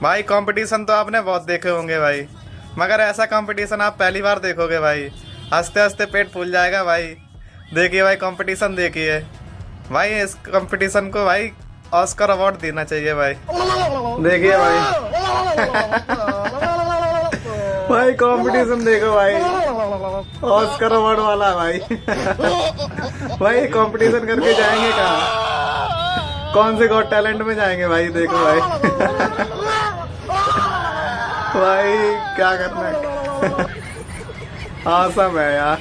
भाई कंपटीशन तो आपने बहुत देखे होंगे भाई, मगर ऐसा कंपटीशन आप पहली बार देखोगे भाई। हंसते हंसते पेट फूल जाएगा भाई। देखिए भाई, कंपटीशन देखिए भाई, इस कंपटीशन को भाई ऑस्कर अवार्ड देना चाहिए भाई। देखिए भाई। भाई कंपटीशन देखो भाई, ऑस्कर अवार्ड वाला भाई। भाई कंपटीशन करके जाएंगे कहाँ? कौन से गॉट टैलेंट में जाएंगे भाई? देखो भाई। भाई क्या करना है। हाँ सब है यार।